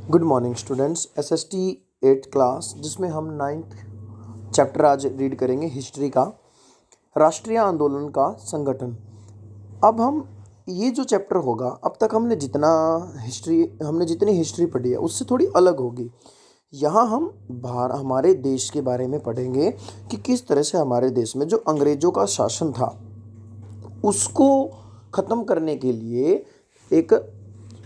Good morning students. SST 8th class जिसमें हम 9th chapter आज रीड करेंगे हिस्ट्री का, राष्ट्रीय आंदोलन का संगठन। अब हम ये जो चैप्टर होगा, अब तक हमने जितनी हिस्ट्री पढ़ी है उससे थोड़ी अलग होगी। यहाँ हम हमारे देश के बारे में पढ़ेंगे कि किस तरह से हमारे देश में जो अंग्रेज़ों का शासन था उसको ख़त्म करने के लिए एक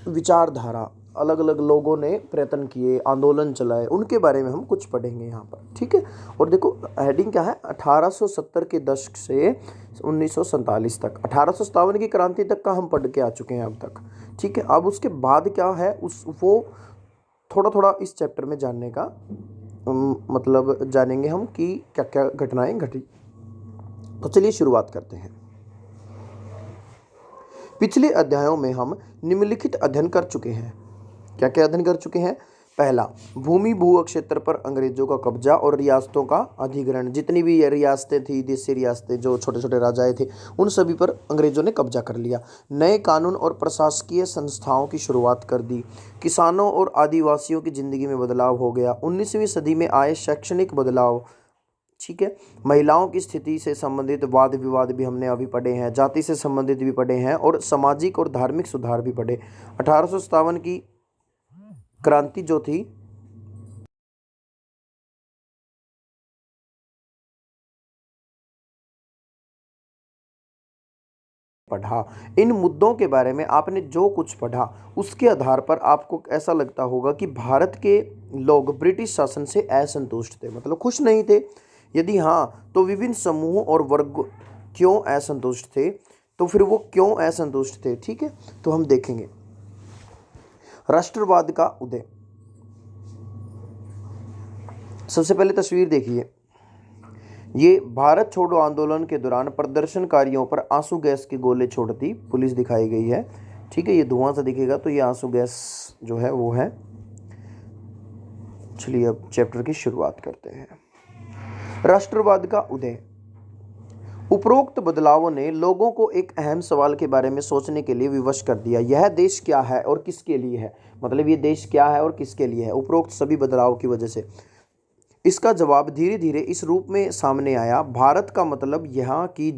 विचारधारा, अलग अलग लोगों ने प्रयत्न किए, आंदोलन चलाए, उनके बारे में हम कुछ पढ़ेंगे यहाँ पर। ठीक है। और देखो हेडिंग क्या है, 1870 के दशक से 1947 तक, 1857 की क्रांति तक का हम पढ़ के आ चुके हैं अब तक। ठीक है। अब उसके बाद क्या है वो थोड़ा थोड़ा इस चैप्टर में जानने का मतलब जानेंगे हम कि क्या क्या घटनाएं घटी। तो चलिए शुरुआत करते हैं। पिछले अध्यायों में हम निम्नलिखित अध्ययन कर चुके हैं। क्या क्या अध्ययन कर चुके हैं? पहला, भूमि भू क्षेत्र पर अंग्रेजों का कब्जा और रियासतों का अधिग्रहण। जितनी भी रियासतें थी, देशी रियासतें, जो छोटे छोटे राजाएं थे, उन सभी पर अंग्रेजों ने कब्जा कर लिया। नए कानून और प्रशासकीय संस्थाओं की शुरुआत कर दी। किसानों और आदिवासियों की जिंदगी में बदलाव हो गया। 19वीं सदी में आए शैक्षणिक बदलाव। ठीक है। महिलाओं की स्थिति से संबंधित वाद विवाद भी हमने अभी पढ़े हैं, जाति से संबंधित भी पढ़े हैं, और सामाजिक और धार्मिक सुधार भी पढ़े। 1857 की क्रांति जो थी पढ़ा, इन मुद्दों के बारे में आपने जो कुछ पढ़ा उसके आधार पर आपको ऐसा लगता होगा कि भारत के लोग ब्रिटिश शासन से असंतुष्ट थे, मतलब खुश नहीं थे। यदि हाँ, तो विभिन्न समूहों और वर्ग क्यों असंतुष्ट थे, तो फिर वो क्यों असंतुष्ट थे। ठीक है। तो हम देखेंगे राष्ट्रवाद का उदय। सबसे पहले तस्वीर देखिए, ये भारत छोड़ो आंदोलन के दौरान प्रदर्शनकारियों पर आंसू गैस के गोले छोड़ती पुलिस दिखाई गई है। ठीक है। ये धुआं सा दिखेगा तो ये आंसू गैस जो है वो है। चलिए अब चैप्टर की शुरुआत करते हैं। राष्ट्रवाद का उदय। उपरोक्त बदलावों ने लोगों को एक अहम सवाल के बारे में सोचने के लिए विवश कर दिया। यह देश क्या है और किसके लिए है, मतलब ये देश क्या है और किसके लिए है। उपरोक्त सभी बदलाव की वजह से इसका जवाब धीरे धीरे इस रूप में सामने आया: भारत का मतलब यहाँ की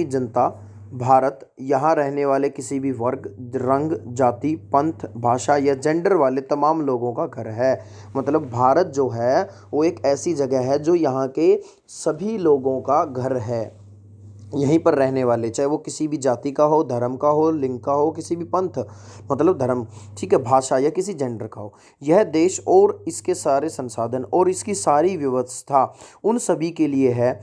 जनता, भारत यहाँ रहने वाले किसी भी वर्ग, रंग, जाति, पंथ, भाषा या जेंडर वाले तमाम लोगों का घर है। मतलब भारत जो है वो एक ऐसी जगह है जो यहाँ के सभी लोगों का घर है, यहीं पर रहने वाले, चाहे वो किसी भी जाति का हो, धर्म का हो, लिंग का हो, किसी भी पंथ मतलब धर्म, ठीक है, भाषा या किसी जेंडर का हो। यह देश और इसके सारे संसाधन और इसकी सारी व्यवस्था उन सभी के लिए है।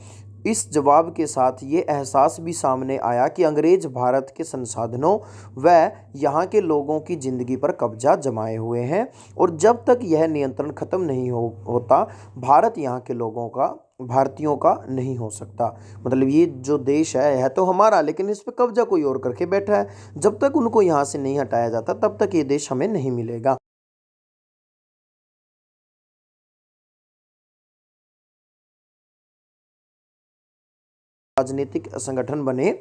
इस जवाब के साथ ये एहसास भी सामने आया कि अंग्रेज भारत के संसाधनों व यहाँ के लोगों की ज़िंदगी पर कब्जा जमाए हुए हैं, और जब तक यह नियंत्रण खत्म नहीं होता, भारत यहाँ के लोगों का, भारतीयों का नहीं हो सकता। मतलब ये जो देश है तो हमारा, लेकिन इस पर कब्जा कोई और करके बैठा है। जब तक उनको यहाँ से नहीं हटाया जाता तब तक ये देश हमें नहीं मिलेगा। राजनीतिक संगठन बने,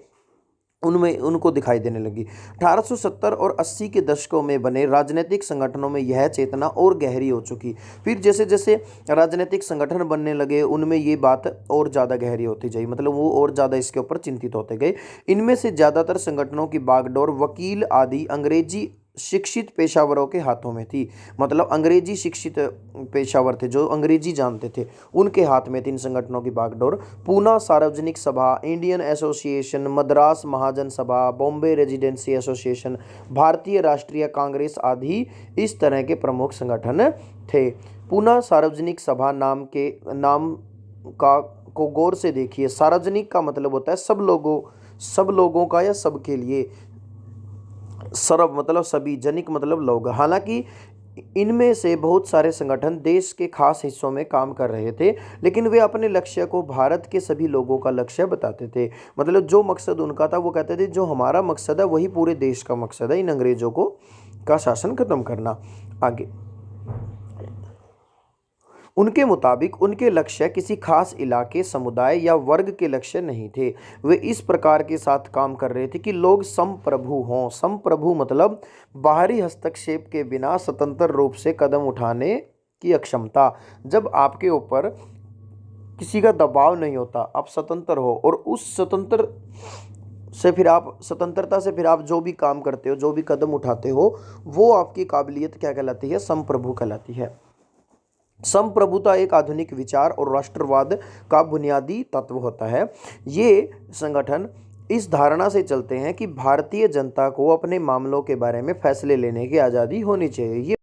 उनमें उनको दिखाई देने लगी। 1870 और 80 के दशकों में बने राजनीतिक संगठनों में यह चेतना और गहरी हो चुकी। फिर जैसे जैसे राजनीतिक संगठन बनने लगे, उनमें ये बात और ज़्यादा गहरी होती जाई, मतलब वो और ज़्यादा इसके ऊपर चिंतित होते गए। इनमें से ज़्यादातर संगठनों की बागडोर वकील आदि अंग्रेजी शिक्षित पेशावरों के हाथों में थी। मतलब अंग्रेजी शिक्षित पेशावर थे जो अंग्रेजी जानते थे, उनके हाथ में थी इन संगठनों की बागडोर। पूना सार्वजनिक सभा, इंडियन एसोसिएशन, मद्रास महाजन सभा, बॉम्बे रेजिडेंसी एसोसिएशन, भारतीय राष्ट्रीय कांग्रेस आदि इस तरह के प्रमुख संगठन थे। पूना सार्वजनिक सभा नाम का को गौर से देखिए। सार्वजनिक का मतलब होता है सब लोगों का या सबके लिए। सर्व मतलब सभी, जनिक मतलब लोग। हालांकि इनमें से बहुत सारे संगठन देश के खास हिस्सों में काम कर रहे थे, लेकिन वे अपने लक्ष्य को भारत के सभी लोगों का लक्ष्य बताते थे। मतलब जो मकसद उनका था वो कहते थे जो हमारा मकसद है वही पूरे देश का मकसद है, इन अंग्रेजों का शासन खत्म करना। आगे उनके मुताबिक उनके लक्ष्य किसी खास इलाके, समुदाय या वर्ग के लक्ष्य नहीं थे। वे इस प्रकार के साथ काम कर रहे थे कि लोग संप्रभु हों। संप्रभु मतलब बाहरी हस्तक्षेप के बिना स्वतंत्र रूप से कदम उठाने की अक्षमता। जब आपके ऊपर किसी का दबाव नहीं होता, आप स्वतंत्र हो, और उस स्वतंत्रता से फिर आप जो भी काम करते हो, जो भी कदम उठाते हो, वो आपकी काबिलियत क्या कहलाती है? संप्रभु कहलाती है। संप्रभुता एक आधुनिक विचार और राष्ट्रवाद का बुनियादी तत्व होता है। ये संगठन इस धारणा से चलते हैं कि भारतीय जनता को अपने मामलों के बारे में फैसले लेने की आज़ादी होनी चाहिए। ये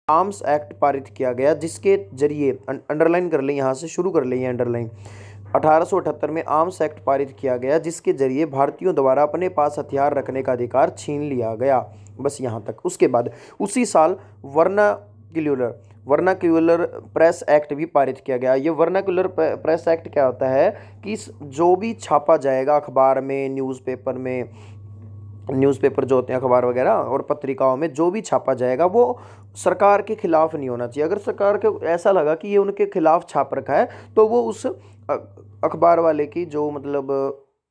आर्म्स एक्ट पारित किया गया, जिसके जरिए अंडरलाइन कर लें, यहाँ से शुरू कर लें अंडरलाइन। 1878 में आर्म्स एक्ट पारित किया गया, जिसके जरिए भारतीयों द्वारा अपने पास हथियार रखने का अधिकार छीन लिया गया। बस यहाँ तक। उसके बाद उसी साल वर्नाक्यूलर प्रेस एक्ट भी पारित किया गया। ये वर्नाक्यूलर प्रेस एक्ट क्या होता है कि जो भी छापा जाएगा अखबार में, न्यूज़पेपर जो होते हैं, अखबार वगैरह और पत्रिकाओं में, जो भी छापा जाएगा वो सरकार के खिलाफ नहीं होना चाहिए। अगर सरकार को ऐसा लगा कि ये उनके खिलाफ छाप रखा है, तो वो उस अखबार वाले की जो मतलब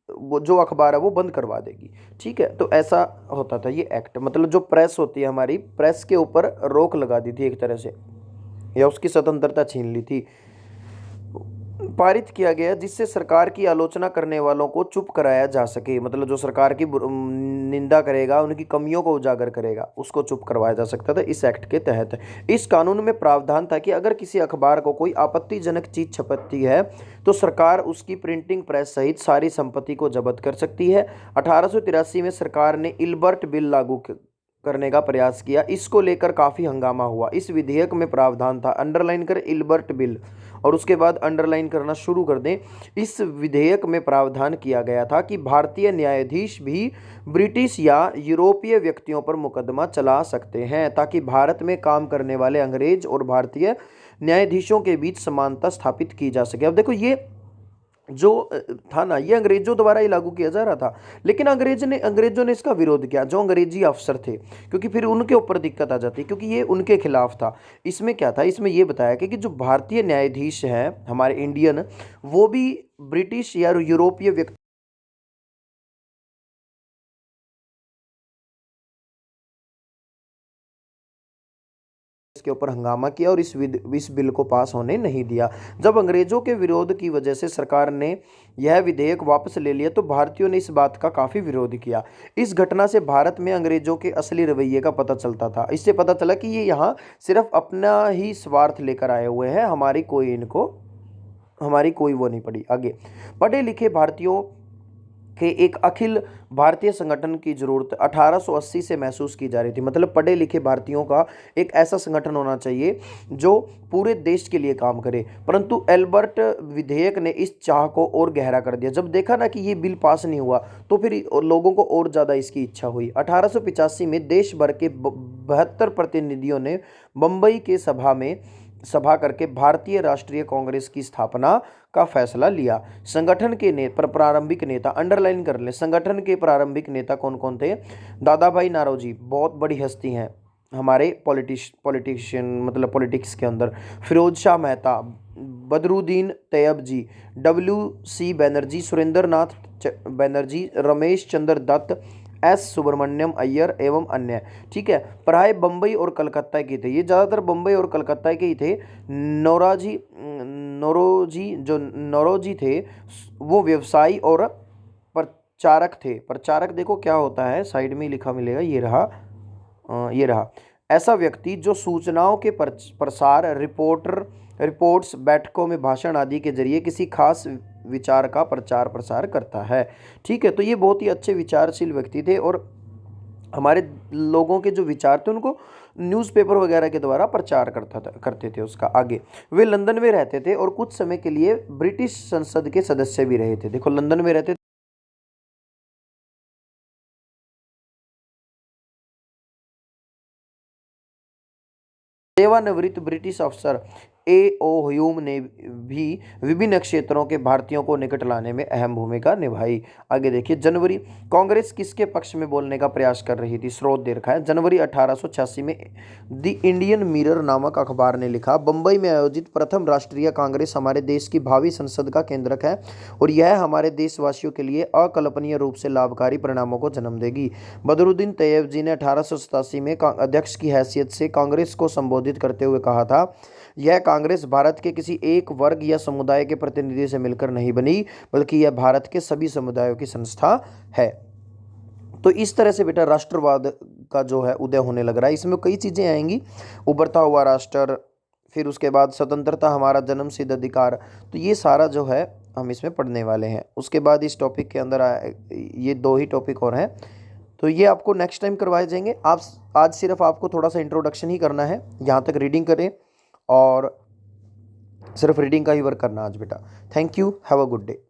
वो जो अखबार है वो बंद करवा देगी। ठीक है, तो ऐसा होता था ये एक्ट। मतलब जो प्रेस होती है हमारी, प्रेस के ऊपर रोक लगा दी थी एक तरह से, या उसकी स्वतंत्रता छीन ली थी। पारित किया गया जिससे सरकार की आलोचना करने वालों को चुप कराया जा सके। मतलब जो सरकार की निंदा करेगा, उनकी कमियों को उजागर करेगा, उसको चुप करवाया जा सकता था इस एक्ट के तहत। इस कानून में प्रावधान था कि अगर किसी अखबार को कोई आपत्तिजनक चीज छपती है तो सरकार उसकी प्रिंटिंग प्रेस सहित सारी संपत्ति को जब्त कर सकती है। 1883 में सरकार ने इल्बर्ट बिल लागू करने का प्रयास किया। इसको लेकर काफ़ी हंगामा हुआ। इस विधेयक में प्रावधान था, अंडरलाइन कर इल्बर्ट बिल, और उसके बाद अंडरलाइन करना शुरू कर दें। इस विधेयक में प्रावधान किया गया था कि भारतीय न्यायाधीश भी ब्रिटिश या यूरोपीय व्यक्तियों पर मुकदमा चला सकते हैं, ताकि भारत में काम करने वाले अंग्रेज और भारतीय न्यायाधीशों के बीच समानता स्थापित की जा सके। अब देखो, ये जो था ना, ये अंग्रेजों द्वारा ही लागू किया जा रहा था, लेकिन अंग्रेजों ने इसका विरोध किया, जो अंग्रेजी अफसर थे, क्योंकि फिर उनके ऊपर दिक्कत आ जाती, क्योंकि ये उनके खिलाफ था। इसमें क्या था, इसमें ये बताया कि जो भारतीय न्यायाधीश हैं हमारे इंडियन, वो भी ब्रिटिश या यूरोपीय व्यक्ति इसके ऊपर हंगामा किया और इस बिल को पास होने नहीं दिया। जब अंग्रेजों के विरोध की वजह से सरकार ने यह विधेयक वापस ले लिया, तो भारतीयों ने इस बात का काफ़ी विरोध किया। इस घटना से भारत में अंग्रेजों के असली रवैये का पता चलता था। इससे पता चला कि ये यहाँ सिर्फ अपना ही स्वार्थ लेकर आए हुए हैं, हमारी कोई वो नहीं पड़ी। आगे, पढ़े लिखे भारतीयों के एक अखिल भारतीय संगठन की जरूरत 1880 से महसूस की जा रही थी। मतलब पढ़े लिखे भारतीयों का एक ऐसा संगठन होना चाहिए जो पूरे देश के लिए काम करे। परंतु एल्बर्ट विधेयक ने इस चाह को और गहरा कर दिया। जब देखा ना कि ये बिल पास नहीं हुआ, तो फिर लोगों को और ज़्यादा इसकी इच्छा हुई। 1885 में देश भर के 72 प्रतिनिधियों ने बम्बई के सभा करके भारतीय राष्ट्रीय कांग्रेस की स्थापना का फैसला लिया। संगठन के प्रारंभिक नेता, अंडरलाइन कर लें, संगठन के प्रारंभिक नेता कौन कौन थे? दादा भाई नौरोजी, बहुत बड़ी हस्ती हैं हमारे पॉलिटिशियन, मतलब पॉलिटिक्स के अंदर। फिरोज शाह मेहता, बदरुद्दीन तैयब जी, WC बैनर्जी, सुरेंद्र नाथ बैनर्जी, रमेश चंद्र दत्त, S सुब्रमण्यम अय्यर एवं अन्य। ठीक है, पढ़ाई बम्बई और कलकत्ता के थे। ये ज़्यादातर बम्बई और कलकत्ता के ही थे। नौरोजी थे, वो व्यवसायी और प्रचारक थे। प्रचारक देखो क्या होता है, साइड में लिखा मिलेगा, ये रहा। ऐसा व्यक्ति जो सूचनाओं के प्रसार, रिपोर्ट्स, बैठकों में भाषण आदि के जरिए किसी खास विचार का प्रचार प्रसार करता है। ठीक है, तो ये बहुत ही अच्छे विचारशील व्यक्ति थे, और हमारे लोगों के जो विचार थे उनको न्यूज़पेपर वगैरह के द्वारा प्रचार करते थे उसका। आगे, वे लंदन में रहते थे और कुछ समय के लिए ब्रिटिश संसद के सदस्य भी रहे थे। देखो, लंदन में रहते थे, सेवानिवृत्त ब्रिटिश अफसर। ए ओ ह्यूम ने भी विभिन्न क्षेत्रों के भारतीयों को निकट लाने में अहम भूमिका निभाई। आगे देखिए, जनवरी, कांग्रेस किसके पक्ष में बोलने का प्रयास कर रही थी? स्रोत दे रखा है। जनवरी 1886 में द इंडियन मिरर नामक अखबार ने लिखा, बंबई में आयोजित प्रथम राष्ट्रीय कांग्रेस हमारे देश की भावी संसद का केंद्रक है और यह हमारे देशवासियों के लिए अकल्पनीय रूप से लाभकारी परिणामों को जन्म देगी। बदरुद्दीन तैयब जी ने 1887 में अध्यक्ष की हैसियत से कांग्रेस को संबोधित करते हुए कहा था, यह कांग्रेस भारत के किसी एक वर्ग या समुदाय के प्रतिनिधि से मिलकर नहीं बनी, बल्कि यह भारत के सभी समुदायों की संस्था है। तो इस तरह से बेटा राष्ट्रवाद का जो है उदय होने लग रहा है। इसमें कई चीज़ें आएंगी, उभरता हुआ राष्ट्र, फिर उसके बाद स्वतंत्रता हमारा जन्मसिद्ध अधिकार, तो ये सारा जो है हम इसमें पढ़ने वाले हैं। उसके बाद इस टॉपिक के अंदर ये 2 ही टॉपिक और हैं, तो ये आपको नेक्स्ट टाइम करवाए जाएंगे। आप आज सिर्फ आपको थोड़ा सा इंट्रोडक्शन ही करना है, यहाँ तक रीडिंग करें और सिर्फ रीडिंग का ही वर्क करना आज बेटा। Thank you, have a good day.